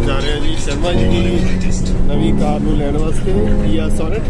जा रहे हैं जी शर्मा जी की नवी कार नूं लैण वास्ते किया सोनेट।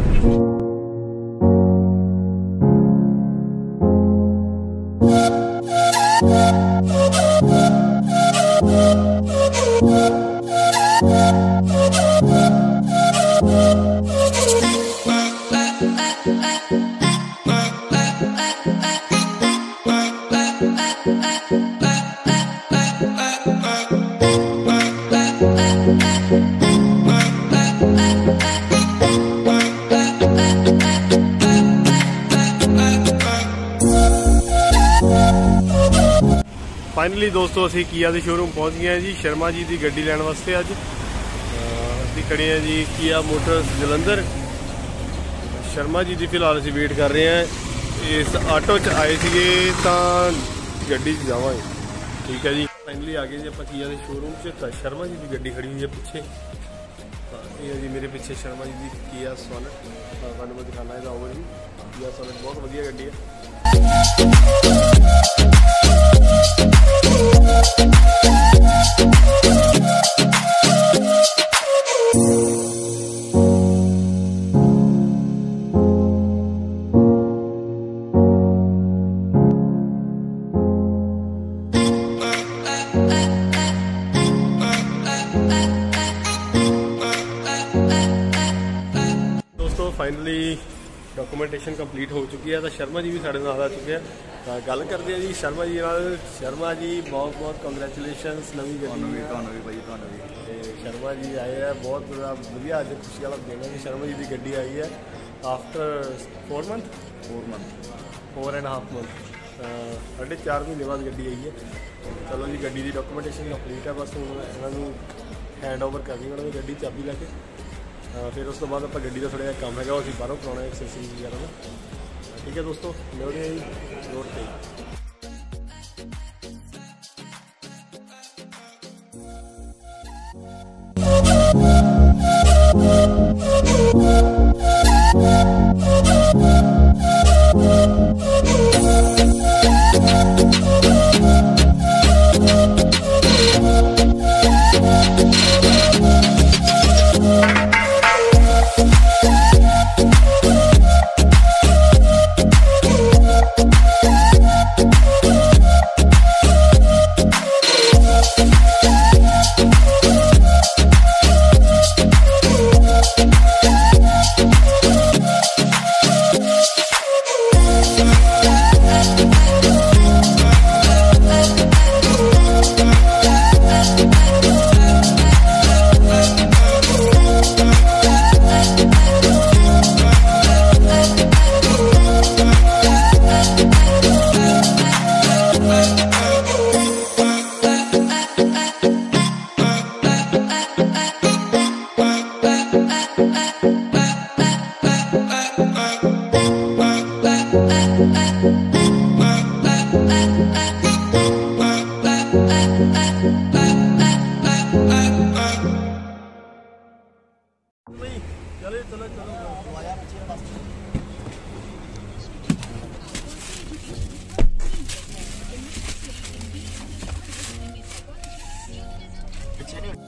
फाइनली दोस्तों असी किया के शोरूम पहुँच गए हैं जी शर्मा जी की गड्डी लैण वास्ते। अज असी खड़े हैं जी किया मोटर्स जलंधर। शर्मा जी की फिलहाल असी वेट कर रहे हैं। इस आटो च आए थे तो गड्डी जावांगे। ठीक है जी फाइनली आ गए जी आप किया के शोरूम से। शर्मा जी की गड्डी खड़ी हुई है पिछे। ये जी मेरे पिछे शर्मा जी की किया सोनेट। मैं दिखाना है ओवर भी किया सोनेट बहुत वधिया गड्डी है। फाइनली डॉक्यूमेंटेशन कंप्लीट हो चुकी है तो शर्मा जी भी साढ़े नाल आ चुके हैं। गल करते हैं जी शर्मा जी नाल। शर्मा जी बहुत बहुत कंग्रेचुलेशंस नवी गड्डी। शर्मा जी आए हैं बहुत वधिया अज खुशी वाला दिन है। शर्मा जी की गड्डी आई है आफ्टर 4 मंथ 4.5 मंथ 4.5 महीने बाद गड्डी आई है। चलो जी गड्डी की डॉक्यूमेंटेशन कंप्लीट है। बस हूँ इन्होंने हैंड ओवर करनी उन्होंने गड्डी चाबी लैके। फिर उस तो बाद आप गड्डी का थोड़ा जिहा काम है अभी बाहरों कराना एक्सरसाइज वगैरह ना। ठीक है दोस्तों मिलते हैं जी रोड पर।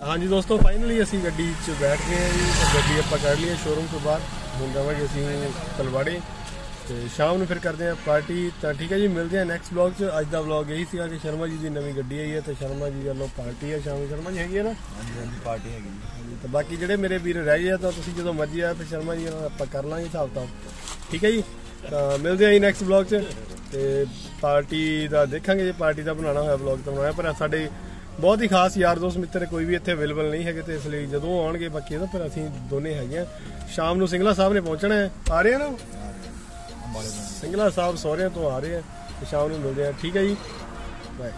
हाँ जी दोस्तों फाइनली असी गड्डी च बैठ गए हैं जी। गड्डी आप कढ़ ली शोरूम तो बाहर हूँ जावे असी तलवाड़े तो शाम में फिर करते हैं पार्टी। तो ठीक है जी मिलते हैं नैक्सट ब्लॉग च। अज का ब्लॉग यही सी कि शर्मा जी की नवी गड्डी आई है तो शर्मा जी वालों पार्टी है शाम शर्मा जी हैगी है ना पार्टी है। तो बाकी जोड़े मेरे वीर रह गए तो जो मर्जी आया फिर शर्मा जी आप कर लाँगे हिसाब किताब। ठीक है जी तो मिलते हैं जी नैक्सट ब्लॉग च। पार्टी का देखा जी पार्टी का बनाना होया ब्लॉग तो बनाया पर साढ़े बहुत ही खास यार दोस्त मित्र कोई भी इतने अवेलेबल नहीं है तो इसलिए जो आउणगे बाकी फिर असी दोने है। शाम को सिंगला साहब ने पहुंचना है आ रहे हैं ना सिंगला साहब सौरिया तो आ रहे हैं तो शाम को मिलते हैं। ठीक है जी बाय।